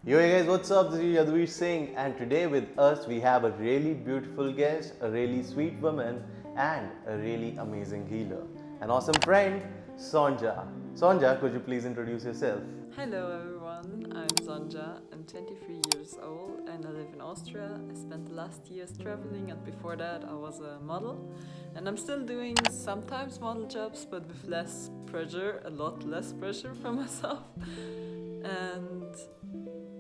Yo hey guys, what's up? This is Yadhuvir Singh, and today with us we have a really beautiful guest, a really sweet woman, and a really amazing healer. An awesome friend, Sonja. Sonja, could you please introduce yourself? Hello everyone, I'm Sonja, I'm 23 years old and I live in Austria. I spent the last years traveling and before that I was a model. And I'm still doing sometimes model jobs but with less pressure, a lot less pressure from myself. And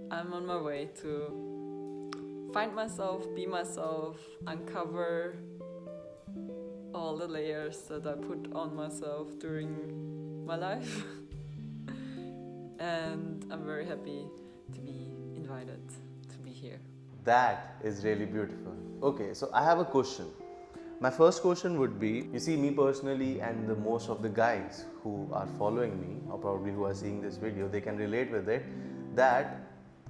I'm on my way to find myself, be myself, uncover all the layers that I put on myself during my life. And I'm very happy to be invited to be here. That is really beautiful. Okay, so I have a question. My first question would be, you see, me personally and the most of the guys who are following me or probably who are seeing this video, they can relate with it, that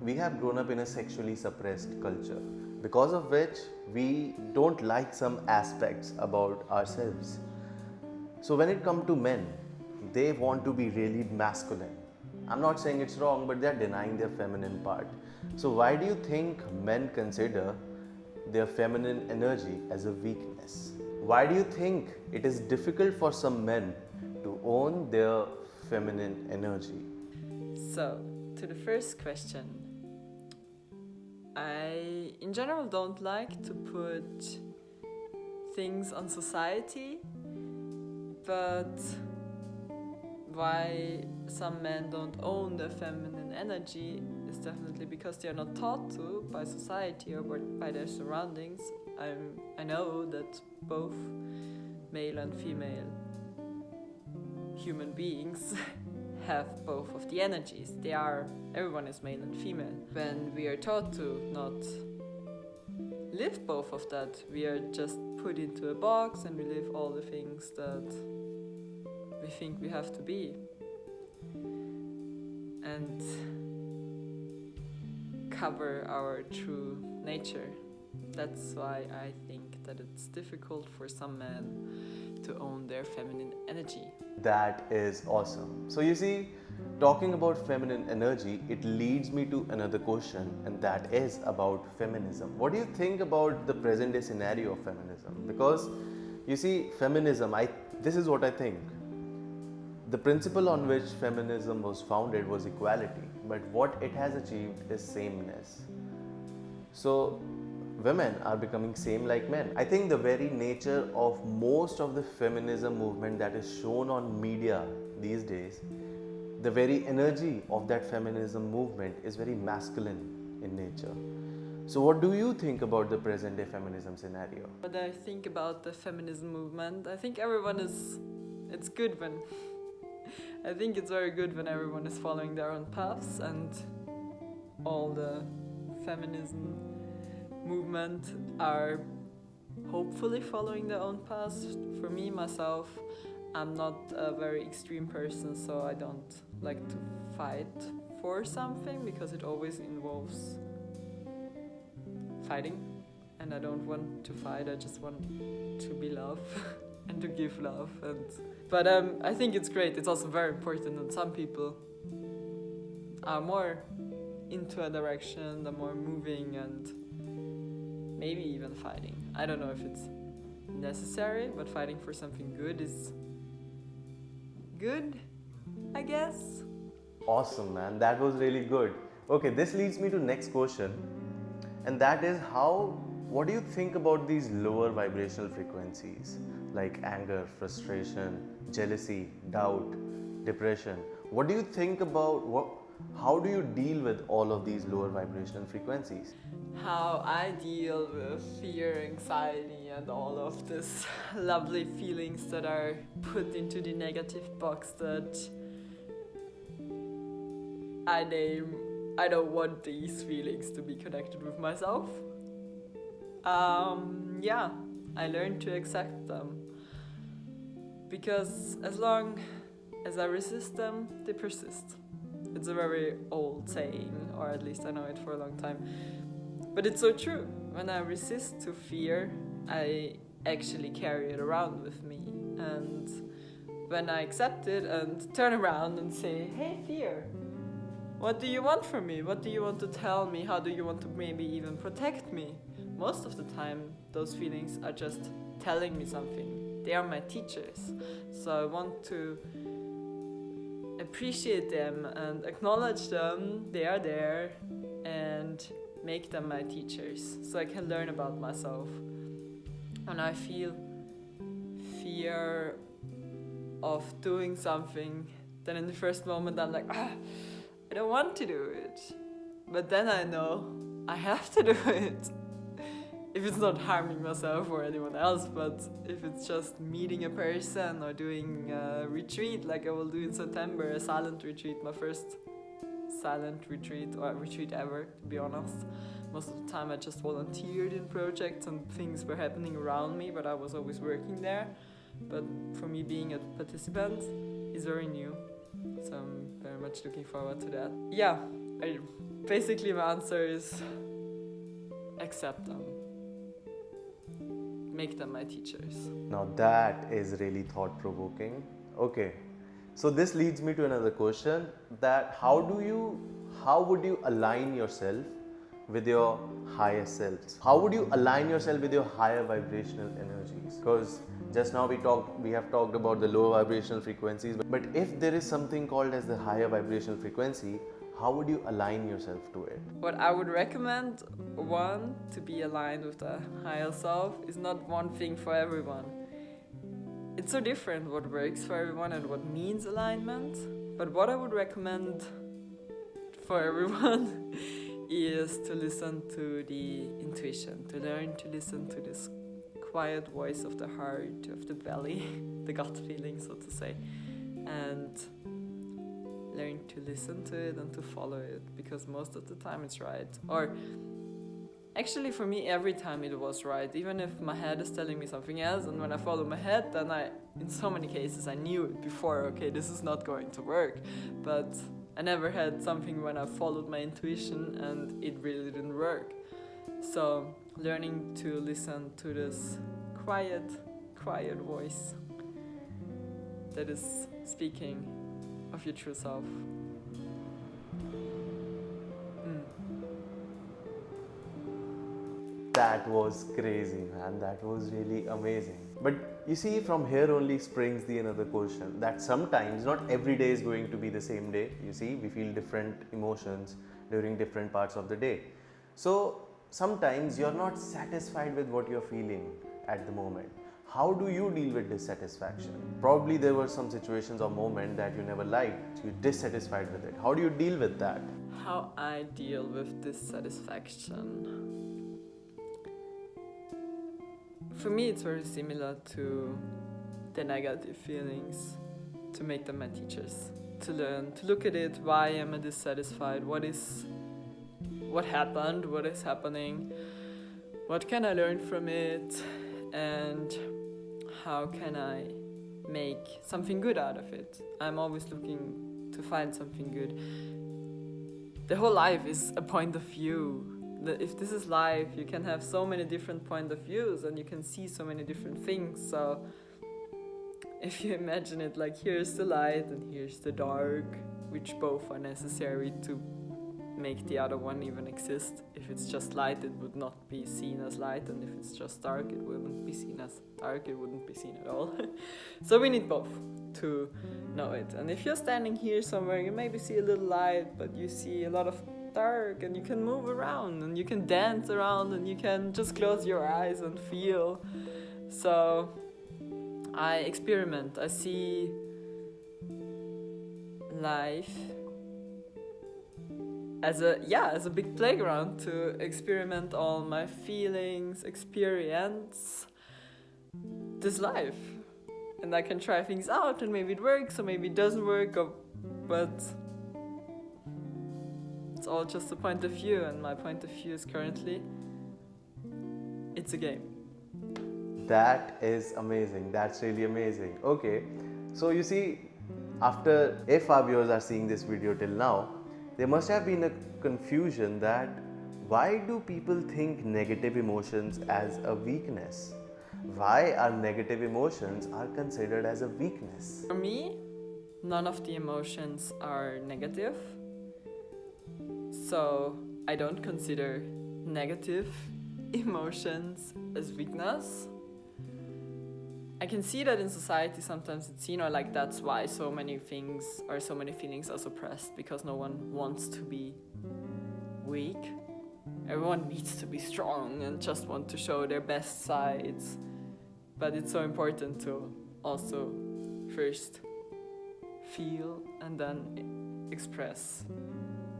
we have grown up in a sexually suppressed culture, because of which we don't like some aspects about ourselves. So when it comes to men, they want to be really masculine. I'm not saying it's wrong, but they're denying their feminine part. So why do you think men consider their feminine energy as a weakness? Why do you think it is difficult for some men to own their feminine energy? So, to the first question, I in general don't like to put things on society, but why some men don't own their feminine energy is definitely because they are not taught to by society or by their surroundings. I know that both male and female human beings have both of the energies. Everyone is male and female. When we are taught to not live both of that, we are just put into a box and we live all the things that we think we have to be. And cover our true nature. That's why I think that it's difficult for some men to own their feminine energy. That is awesome. So you see, talking about feminine energy, it leads me to another question, and that is about feminism. What do you think about the present day scenario of feminism? Because you see, feminism, this is what I think. The principle on which feminism was founded was equality, but what it has achieved is sameness. So women are becoming same like men. I think the very nature of most of the feminism movement that is shown on media these days, the very energy of that feminism movement is very masculine in nature. So what do you think about the present day feminism scenario? What I think about the feminism movement, I think it's good when I think it's very good when everyone is following their own paths and all the feminism movement are hopefully following their own paths. For me, myself, I'm not a very extreme person, so I don't like to fight for something because it always involves fighting, and I don't want to fight, I just want to be love and to give love. But I think it's great. It's also very important that some people are more into a direction, they're more moving and maybe even fighting. I don't know if it's necessary, but fighting for something good is good, I guess. Awesome, man. That was really good. Okay, this leads me to next question, and that is what do you think about these lower vibrational frequencies like anger, frustration, jealousy, doubt, depression? What do you think about how do you deal with all of these lower vibrational frequencies? How I deal with fear, anxiety, and all of this lovely feelings that are put into the negative box that I name, I don't want these feelings to be connected with myself. I learned to accept them. Because as long as I resist them, they persist. It's a very old saying, or at least I know it for a long time. But it's so true. When I resist to fear, I actually carry it around with me. And when I accept it and turn around and say, hey, fear, what do you want from me? What do you want to tell me? How do you want to maybe even protect me? Most of the time, those feelings are just telling me something. They are my teachers. So I want to appreciate them and acknowledge them. They are there, and make them my teachers so I can learn about myself. When I feel fear of doing something, then in the first moment I'm like, I don't want to do it. But then I know I have to do it. If it's not harming myself or anyone else, but if it's just meeting a person or doing a retreat like I will do in September, a silent retreat, my first silent retreat or retreat ever, to be honest. Most of the time I just volunteered in projects and things were happening around me, but I was always working there. But for me, being a participant is very new, so I'm very much looking forward to that. Yeah, basically my answer is accept them. Make them my teachers. Now that is really thought-provoking. Okay, so this leads me to another question, that how would you align yourself with your higher selves? How would you align yourself with your higher vibrational energies? Because just now we have talked about the lower vibrational frequencies, but if there is something called as the higher vibrational frequency, how would you align yourself to it? What I would recommend, one, to be aligned with the higher self is not one thing for everyone. It's so different what works for everyone and what means alignment. But what I would recommend for everyone is to listen to the intuition, to learn to listen to this quiet voice of the heart, of the belly, the gut feeling, so to say, and learn to listen to it and to follow it, because most of the time it's right. Or actually for me, every time it was right, even if my head is telling me something else, and when I follow my head, then in so many cases I knew it before, okay, this is not going to work. But I never had something when I followed my intuition and it really didn't work. So learning to listen to this quiet voice that is speaking of your true self. That was crazy, man. That was really amazing. But you see, from here only springs the another question, that sometimes not every day is going to be the same day. You see, we feel different emotions during different parts of the day. So sometimes you're not satisfied with what you're feeling at the moment. How do you deal with dissatisfaction? Probably there were some situations or moments that you never liked, you're dissatisfied with it. How do you deal with that? How I deal with dissatisfaction. For me, it's very similar to the negative feelings, to make them my teachers, to learn, to look at it, why am I dissatisfied, what happened, what is happening, what can I learn from it, and how can I make something good out of it. I'm always looking to find something good. The whole life is a point of view. If this is life, you can have so many different point of views and you can see so many different things. So if you imagine it like here's the light and here's the dark, which both are necessary to make the other one even exist. If it's just light, it would not be seen as light, and if it's just dark, it wouldn't be seen as dark, it wouldn't be seen at all. So we need both to know it. And if you're standing here somewhere, you maybe see a little light, but you see a lot of dark, and you can move around and you can dance around and you can just close your eyes and feel. So I experiment. I see life as a big playground to experiment all my feelings, experience this life. And I can try things out, and maybe it works or maybe it doesn't work, but it's all just a point of view, and my point of view is currently it's a game. That is amazing. That's really amazing. Okay, so you see, if our viewers are seeing this video till now, there must have been a confusion that why do people think negative emotions as a weakness? Why are negative emotions are considered as a weakness? For me, none of the emotions are negative. So I don't consider negative emotions as weakness. I can see that in society sometimes it's seen, or like that's why so many things or so many feelings are suppressed, because no one wants to be weak. Everyone needs to be strong and just want to show their best sides. But it's so important to also first feel and then express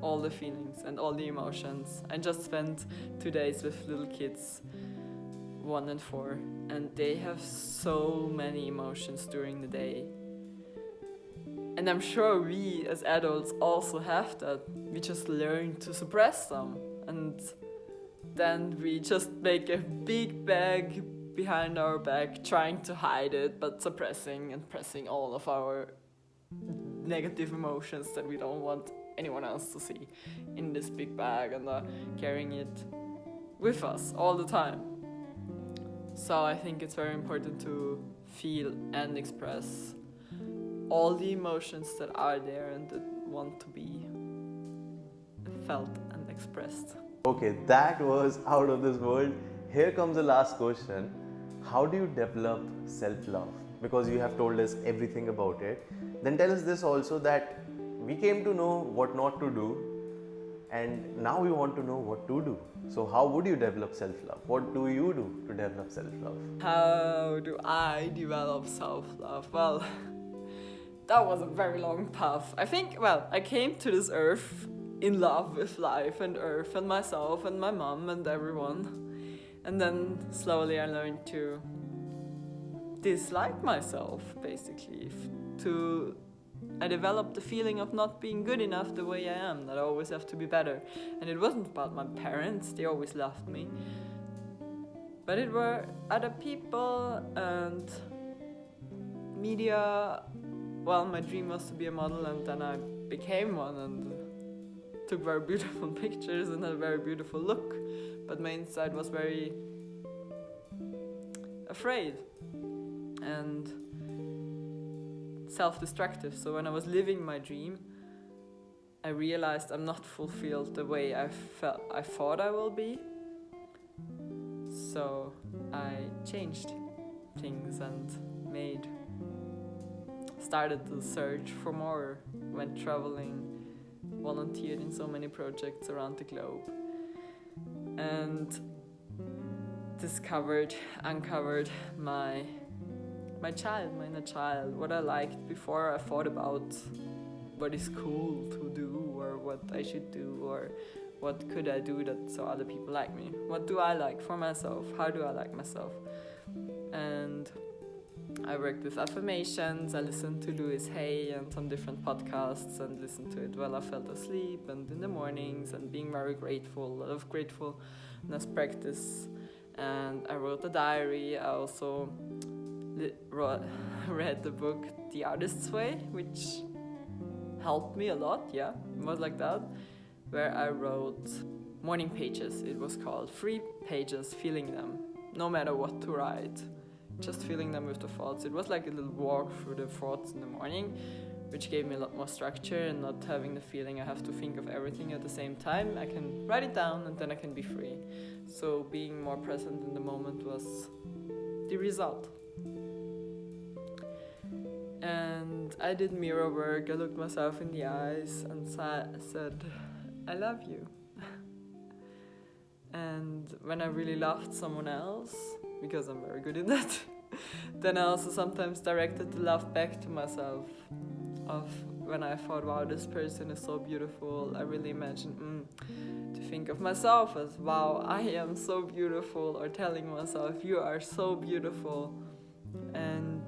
all the feelings and all the emotions. I just spent 2 days with little kids, 1 and 4, and they have so many emotions during the day. And I'm sure we as adults also have that. We just learn to suppress them, and then we just make a big bag behind our back trying to hide it, but suppressing and pressing all of our negative emotions that we don't want anyone else to see in this big bag, and carrying it with us all the time. So I think it's very important to feel and express all the emotions that are there and that want to be felt and expressed. Okay, that was out of this world. Here comes the last question. How do you develop self-love? Because you have told us everything about it. Then tell us this also, that we came to know what not to do, and now we want to know what to do. So how would you develop self-love? What do you do to develop self-love? How do I develop self-love? Well, that was a very long path. I think, I came to this earth in love with life and earth and myself and my mom and everyone. And then slowly I learned to dislike myself, basically. I developed the feeling of not being good enough the way I am, that I always have to be better. And it wasn't about my parents, they always loved me. But it were other people and media. Well, my dream was to be a model, and then I became one and took very beautiful pictures and had a very beautiful look. But my inside was very afraid and self-destructive. So when I was living my dream, I realized I'm not fulfilled the way I thought I will be. So I changed things and started to search for more, went traveling, volunteered in so many projects around the globe, and uncovered my inner child, what I liked before I thought about what is cool to do or what I should do or what could I do that so other people like me. What do I like for myself? How do I like myself? And I worked with affirmations. I listened to Louise Hay and some different podcasts and listened to it while I fell asleep and in the mornings, and being very grateful, a lot of gratefulness practice. And I wrote a diary. I also read the book The Artist's Way, which helped me a lot. Yeah, it was like that, where I wrote morning pages. It was called 3 pages, feeling them, no matter what to write, just feeling them with the thoughts. It was like a little walk through the thoughts in the morning, which gave me a lot more structure and not having the feeling I have to think of everything at the same time. I can write it down and then I can be free. So being more present in the moment was the result. And I did mirror work. I looked myself in the eyes and said, I love you. And when I really loved someone else, because I'm very good in that, then I also sometimes directed the love back to myself. Of when I thought, wow, this person is so beautiful, I really imagined to think of myself as, wow, I am so beautiful, or telling myself, you are so beautiful. And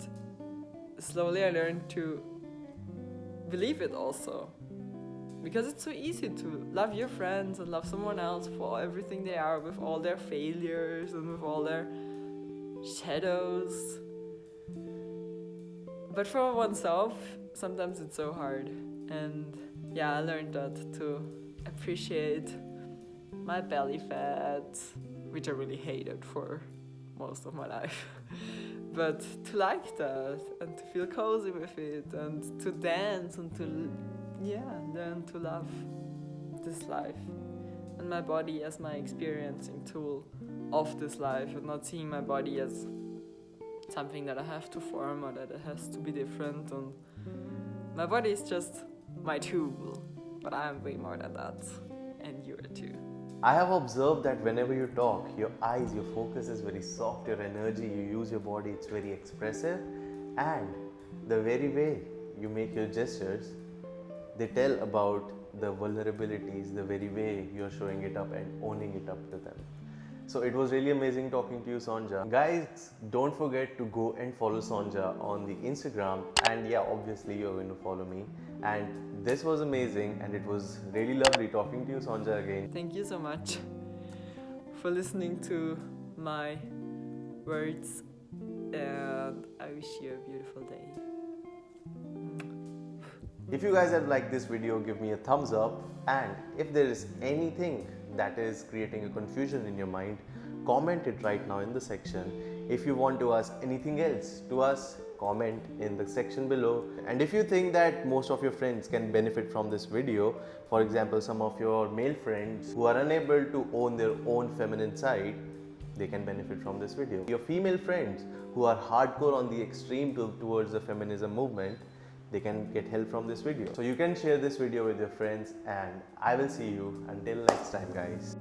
slowly I learned to believe it also, because it's so easy to love your friends and love someone else for everything they are, with all their failures and with all their shadows. But for oneself, sometimes it's so hard. And yeah, I learned that, to appreciate my belly fat, which I really hated for most of my life. But to like that and to feel cozy with it and to dance and to learn to love this life, and my body as my experiencing tool of this life, and not seeing my body as something that I have to form or that it has to be different. And my body is just my tool, but I am way more than that, and you are too. I have observed that whenever you talk, your eyes, your focus is very soft, your energy, you use your body, it's very expressive, and the very way you make your gestures, they tell about the vulnerabilities, the very way you're showing it up and owning it up to them. So it was really amazing talking to you, Sonja. Guys, don't forget to go and follow Sonja on the Instagram, and yeah, obviously you're going to follow me. And this was amazing, and it was really lovely talking to you, Sonja, again. Thank you so much for listening to my words, and I wish you a beautiful day. If you guys have liked this video, give me a thumbs up, and if there is anything that is creating a confusion in your mind, comment it right now in the section. If you want to ask anything else to us, comment in the section below. And if you think that most of your friends can benefit from this video, for example, some of your male friends who are unable to own their own feminine side, they can benefit from this video. Your female friends who are hardcore on the extreme towards the feminism movement, they can get help from this video. So you can share this video with your friends, and I will see you until next time, guys.